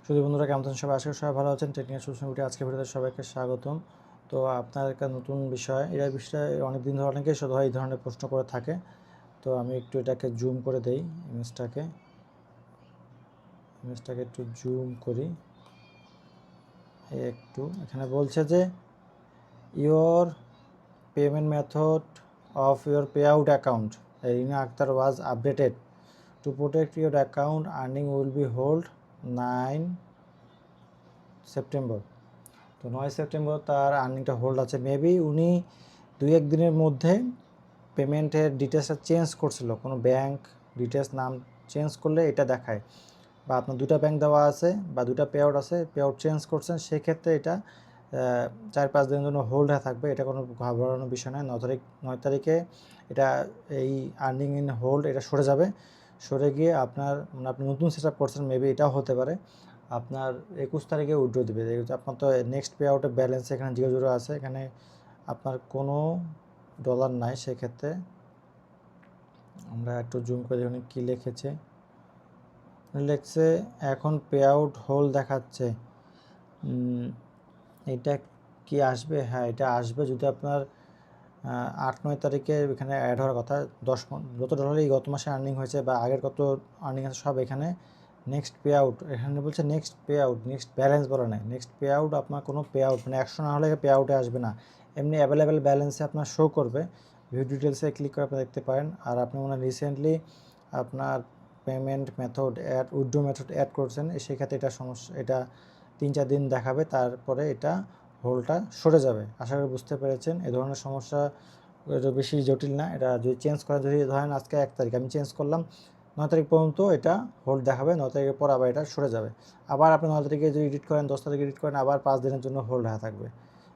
শুধু বন্ধুরা কেমন আছেন সবাই? আশা করি সবাই ভালো আছেন। টেকনিক্যাল সলিউশন ভিডিও আজকের ভিডিওতে সবাইকে স্বাগতম। তো আপনার একটা নতুন বিষয়, এই বিষয়ে অনেকদিন ধরে অনেকেই শুধু এই ধরনের প্রশ্ন করে থাকে। তো আমি একটু এটাকে জুম করে দেই, ইমেজটাকে একটু জুম করি। একটু এখানে বলছে যে your payment method of your payout account Rina Akter was updated to protect your account earning will be hold 9 September. তো 9 সেপ্টেম্বর তার আর্নিংটা হোল্ড আছে। মেবি উনি 2-1 দিনের মধ্যে পেমেন্টের ডিটেলসটা চেঞ্জ করছিল, কোনো ব্যাংক ডিটেলস নাম চেঞ্জ করলে এটা দেখায়, বা আপনার দুটা ব্যাংক দেওয়া আছে বা দুটা পে আউট আছে, পে আউট চেঞ্জ করছেন, সেক্ষেত্রে এটা 4-5 দিনের জন্য হোল্ড হয়ে থাকবে। এটা কোনো ঘাবড়ানোর বিষয় নয়। 9 তারিখে এটা এই আর্নিং ইন হোল্ড এটা সরে যাবে। সরে গিয়ে আপনার আপনি নতুন সেট আপ করছেন, মেবি এটাও হতে পারে, আপনার 21 তারিখে উইথড্র দেবে। আপনার তো নেক্সট পে আউটের ব্যালেন্স এখানে 0 আছে, এখানে আপনার কোনো ডলার নাই। সেক্ষেত্রে আমরা একটু জুম করে দেখুন কী লিখেছে। লিখছে এখন পে আউট হোল্ড দেখাচ্ছে। এটা কি আসবে? হ্যাঁ, এটা আসবে যদি আপনার 8-9 তারিখে এখানে অ্যাড হওয়ার কথা। যত ডলারই গত মাসে আর্নিং হয়েছে বা আগের কত আর্নিং আছে সব এখানে নেক্সট পে আউট, এখানে বলছে next pay out, next balance বলা নাই, নেক্সট পে আউট। আপনার কোনো পে আউট মানে 100 না হলে পে আউটে আসবে না, এমনি অ্যাভেলেবেল ব্যালেন্সে আপনার শো করবে। ভিউ ডিটেলসে ক্লিক করে আপনি দেখতে পারেন। আর আপনি মনে রিসেন্টলি আপনার payment method withdraw method add করছেন, সেক্ষেত্রে এটা সমস্যা, এটা 3-4 দিন দেখাবে, তারপরে এটা হোলটা সরে যাবে। আশা করি বুঝতে পেরেছেন। এ ধরনের সমস্যা এটা বেশি জটিল না। এটা যদি চেঞ্জ করা, যদি ধরেন আজকে 1 তারিখ আমি চেঞ্জ করলাম, 9 তারিখ পর্যন্ত এটা হোল্ড দেখাবে, 9 তারিখের পর আবার এটা সরে যাবে। আবার আপনি 9 তারিখে যদি এডিট করেন, 10 তারিখে এডিট করেন, আবার 5 দিনের জন্য হোল্ড হয়ে থাকবে।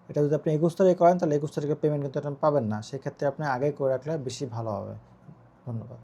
এটা যদি আপনি 21 তারিখে করেন, তাহলে 21 তারিখে পেমেন্ট কিন্তু এটা পাবেন না। সেক্ষেত্রে আপনি আগে করে রাখলে বেশি ভালো হবে। ধন্যবাদ।